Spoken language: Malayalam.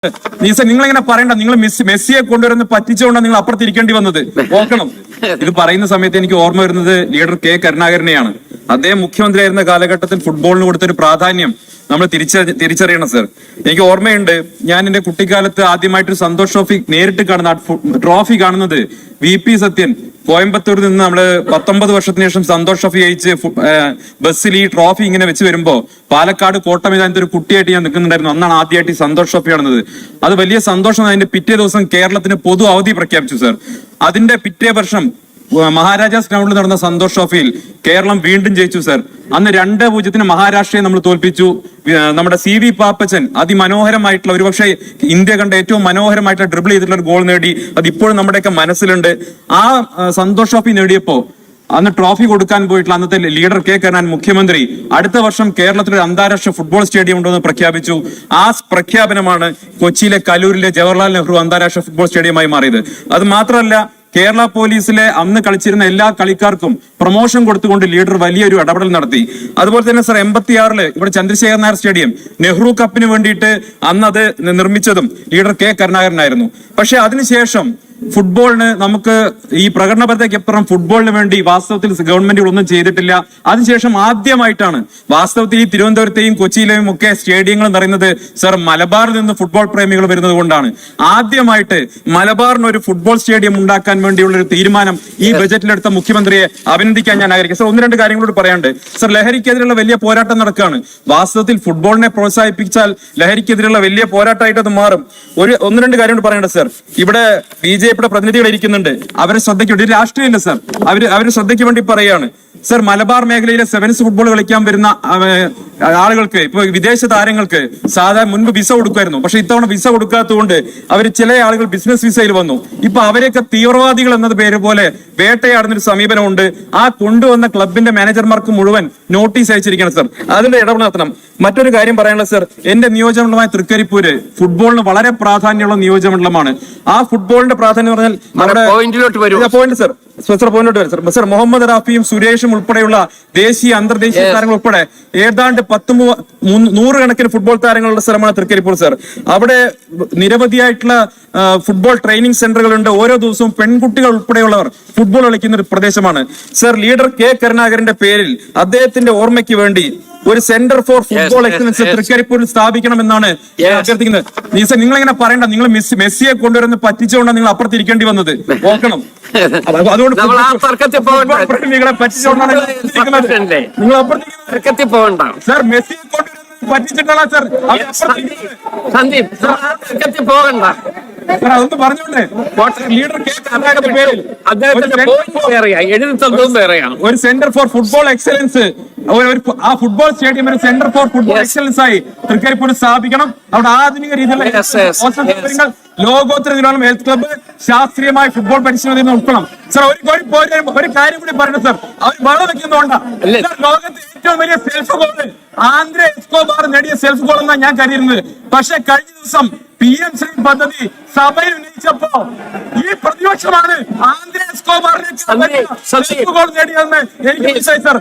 നിങ്ങൾ ഇങ്ങനെ പറയണ്ട. നിങ്ങൾ മെസ്സിയെ കൊണ്ടുവരുന്ന പറ്റിച്ചുകൊണ്ടാണ് നിങ്ങൾ അപ്പുറത്തിരിക്കേണ്ടി വന്നത്. ഓർക്കണം. ഇത് പറയുന്ന സമയത്ത് എനിക്ക് ഓർമ്മ വരുന്നത് ലീഡർ കെ കരുണാകരനെയാണ്. അദ്ദേഹം മുഖ്യമന്ത്രിയായിരുന്ന കാലഘട്ടത്തിൽ ഫുട്ബോളിന് കൊടുത്തൊരു പ്രാധാന്യം നമ്മൾ തിരിച്ചറിയണം സർ. എനിക്ക് ഓർമ്മയുണ്ട്, ഞാൻ എന്റെ കുട്ടിക്കാലത്ത് ആദ്യമായിട്ട് സന്തോഷ് ട്രോഫി നേരിട്ട് കാണുന്ന ട്രോഫി കാണുന്നത് VP സത്യൻ കോയമ്പത്തൂരിൽ നിന്ന് നമ്മള് 19 വർഷത്തിന് ശേഷം സന്തോഷ് ട്രോഫി ജയിച്ച് ബസ്സിൽ ഈ ട്രോഫി ഇങ്ങനെ വെച്ച് വരുമ്പോ പാലക്കാട് കോട്ടമൈതാനത്ത് ഒരു കുട്ടിയായിട്ട് ഞാൻ നിൽക്കുന്നുണ്ടായിരുന്നു. അന്നാണ് ആദ്യമായിട്ട് ഈ സന്തോഷ് ട്രോഫി കാണുന്നത്. അത് വലിയ സന്തോഷം. അതിന്റെ പിറ്റേ ദിവസം കേരളത്തിന് പൊതു അവധി പ്രഖ്യാപിച്ചു സർ. അതിന്റെ പിറ്റേ വർഷം മഹാരാജാസ് ഗ്രൗണ്ടിൽ നടന്ന സന്തോഷ് ട്രോഫിയിൽ കേരളം വീണ്ടും ജയിച്ചു സർ. അന്ന് 2-0 മഹാരാഷ്ട്രയെ നമ്മൾ തോൽപ്പിച്ചു. നമ്മുടെ CV പാപ്പച്ചൻ അതിമനോഹരമായിട്ടുള്ള, ഒരുപക്ഷെ ഇന്ത്യ കണ്ട ഏറ്റവും മനോഹരമായിട്ടുള്ള ഡ്രിബിൾ ചെയ്തിട്ടുള്ള ഒരു ഗോൾ നേടി. അത് ഇപ്പോഴും നമ്മുടെയൊക്കെ മനസ്സിലുണ്ട്. ആ സന്തോഷ് ട്രോഫി നേടിയപ്പോ അന്ന് ട്രോഫി കൊടുക്കാൻ പോയിട്ടുള്ള അന്നത്തെ ലീഡർ കെ കരുണാകരൻ മുഖ്യമന്ത്രി അടുത്ത വർഷം കേരളത്തിൽ ഒരു അന്താരാഷ്ട്ര ഫുട്ബോൾ സ്റ്റേഡിയം ഉണ്ടെന്ന് പ്രഖ്യാപിച്ചു. ആ പ്രഖ്യാപനമാണ് കൊച്ചിയിലെ കലൂരിലെ ജവഹർലാൽ നെഹ്റു അന്താരാഷ്ട്ര ഫുട്ബോൾ സ്റ്റേഡിയമായി മാറിയത്. അത് മാത്രമല്ല, കേരള പോലീസിലെ അന്ന് കളിച്ചിരുന്ന എല്ലാ കളിക്കാർക്കും പ്രൊമോഷൻ കൊടുത്തുകൊണ്ട് ലീഡർ വലിയൊരു ഇടപെടൽ നടത്തി. അതുപോലെ തന്നെ സർ 86 ഇവിടെ ചന്ദ്രശേഖർ നായർ സ്റ്റേഡിയം നെഹ്റു കപ്പിന് വേണ്ടിയിട്ട് അന്ന് അത് നിർമ്മിച്ചതും ലീഡർ കെ കരുണാകരനായിരുന്നു. പക്ഷെ അതിനുശേഷം ഫുട്ബോളിന് നമുക്ക് ഈ പ്രകടനപരതയ്ക്കപ്പുറം ഫുട്ബോളിന് വേണ്ടി വാസ്തവത്തിൽ ഗവൺമെന്റുകൾ ഒന്നും ചെയ്തിട്ടില്ല. അതിനുശേഷം ആദ്യമായിട്ടാണ് വാസ്തവത്തിൽ ഈ തിരുവനന്തപുരത്തെയും കൊച്ചിയിലെയും ഒക്കെ സ്റ്റേഡിയങ്ങൾ പറയുന്നത് സർ മലബാറിൽ നിന്ന് ഫുട്ബോൾ പ്രേമികൾ വരുന്നത് കൊണ്ടാണ്. ആദ്യമായിട്ട് മലബാറിന് ഒരു ഫുട്ബോൾ സ്റ്റേഡിയം ഉണ്ടാക്കാൻ വേണ്ടിയുള്ള ഒരു തീരുമാനം ഈ ബജറ്റിലെടുത്ത മുഖ്യമന്ത്രിയെ അഭിനന്ദിക്കാൻ ഞാൻ ആഗ്രഹിക്കും. സർ, 1-2 കാര്യങ്ങളോട് പറയാണ്ട്. സർ, ലഹരിക്കെതിരെയുള്ള വലിയ പോരാട്ടം നടക്കുകയാണ്. വാസ്തവത്തിൽ ഫുട്ബോളിനെ പ്രോത്സാഹിപ്പിച്ചാൽ ലഹരിക്കെതിരെയുള്ള വലിയ പോരാട്ടമായിട്ട് അത് മാറും. 1-2 കാര്യങ്ങൾ പറയണ്ട സർ. ഇവിടെ BJP പ്രതിനിധികൾ ഇരിക്കുന്നുണ്ട്. അവരെ ശ്രദ്ധയ്ക്ക് വേണ്ടി, രാഷ്ട്രീയമില്ല സർ, അവര് ശ്രദ്ധയ്ക്ക് വേണ്ടി പറയാണ് സർ. മലബാർ മേഖലയിലെ സെവൻസ് ഫുട്ബോൾ കളിക്കാൻ വരുന്ന ആളുകൾക്ക്, ഇപ്പൊ വിദേശ താരങ്ങൾക്ക് സാധാരണ മുൻപ് വിസ കൊടുക്കുമായിരുന്നു. പക്ഷെ ഇത്തവണ വിസ കൊടുക്കാത്തതുകൊണ്ട് ചില ആളുകൾ ബിസിനസ് വിസയിൽ വന്നു. ഇപ്പൊ അവരെയൊക്കെ തീവ്രവാദികൾ എന്നത് പേര് പോലെ വേട്ടയാടുന്നൊരു സമീപനമുണ്ട്. ആ കൊണ്ടുവന്ന ക്ലബിന്റെ മാനേജർമാർക്ക് മുഴുവൻ നോട്ടീസ് അയച്ചിരിക്കണം സർ. അതിന്റെ ഇടപെടൽ നടത്തണം. മറ്റൊരു കാര്യം പറയാനുള്ളത് സർ, എന്റെ നിയോജകമണ്ഡലമായ തൃക്കരിപ്പൂര് ഫുട്ബോളിന് വളരെ പ്രാധാന്യമുള്ള നിയോജകമണ്ഡലമാണ്. ആ ഫുട്ബോളിന്റെ പ്രാധാന്യം പറഞ്ഞാൽ പോയിന്റ് സർ, പോയിന്റോട്ട് വരും സർ. സർ, മുഹമ്മദ് റാഫിയും സുരേഷും ഉൾപ്പെടെയുള്ള ദേശീയ അന്തർദേശീയ താരങ്ങൾ ഉൾപ്പെടെ ഏതാണ്ട് 100 കണക്കിന് ഫുട്ബോൾ താരങ്ങളുടെ സ്ഥലമാണ് തൃക്കരിപ്പൂർ സർ. അവിടെ നിരവധിയായിട്ടുള്ള ഫുട്ബോൾ ട്രെയിനിങ് സെന്ററുകളുണ്ട്. ഓരോ ദിവസവും പെൺകുട്ടികൾ ഉൾപ്പെടെയുള്ളവർ ഫുട്ബോൾ കളിക്കുന്ന ഒരു പ്രദേശമാണ് സർ. ലീഡർ കെ കരുണാകരന്റെ പേരിൽ അദ്ദേഹത്തിന്റെ ഓർമ്മയ്ക്ക് വേണ്ടി ഒരു സെന്റർ ഫോർ ഫുട്ബോൾ എക്സലൻസ് തൃക്കരിപ്പൂരിൽ സ്ഥാപിക്കണമെന്നാണ് അഭ്യർത്ഥിക്കുന്നത്. നിങ്ങൾ ഇങ്ങനെ പറയണ്ട. നിങ്ങൾ മെസ്സിയെ കൊണ്ടുവരുന്ന പറ്റിച്ചുകൊണ്ടാണ് നിങ്ങൾ അപ്പുറത്തിരിക്കേണ്ടി വന്നത്. ഓർക്കണം. അതുകൊണ്ട് പ്രേമികളെ പറ്റിച്ചുകൊണ്ടാണ് നിങ്ങൾ അപ്പുറത്തേക്ക് പോകണ്ട സർ. മെസ്സിയെ കൊണ്ടുവരുന്ന പറ്റിച്ചിട്ടാണ് സർ സന്ദീപ് പോകണ്ട. അതൊന്ന് പറഞ്ഞോണ്ടേ. ലീഡർ കെ കരുണാകരന്റെ പേരിൽ ഒരു സെന്റർ ഫോർ ഫുട്ബോൾ എക്സലൻസ്, ആ ഫുട്ബോൾ സ്റ്റേഡിയം ഒരു സെന്റർ ഫോർ ഫുട്ബോൾ എക്സലൻസ് ആയി തൃക്കരിപ്പൂരിൽ സ്ഥാപിക്കണം. അവിടെ ആധുനിക രീതിയിലുള്ള ലോകോത്തര നിലവാരം ഹെൽത്ത് ക്ലബ്ബ്, ശാസ്ത്രീയമായ ഫുട്ബോൾ പരിശീലനം ഉൾപ്പെടണം സർ. ഒരു കാര്യം കൂടി പറയണം സർ. അവർ വെള്ളം വെക്കുന്നതുകൊണ്ടാ ലോകത്തെ ഏറ്റവും വലിയ സെൽഫ് ഗോൾ ആന്ദ്രെ എസ്കോബാർ നേടിയ സെൽഫ് ഗോൾ എന്നാണ് ഞാൻ കരുതുന്നത്. പക്ഷെ കഴിഞ്ഞ ദിവസം PM ശ്രീ പദ്ധതി സഭയിൽ ഉന്നയിച്ചപ്പോ ഈ പ്രതിപക്ഷമാണ് ആന്ദ്രെ എസ്കോബാറിനെ സെൽഫ് ഗോൾ നേടിയതെന്ന് എനിക്ക് മനസ്സിലായി സർ.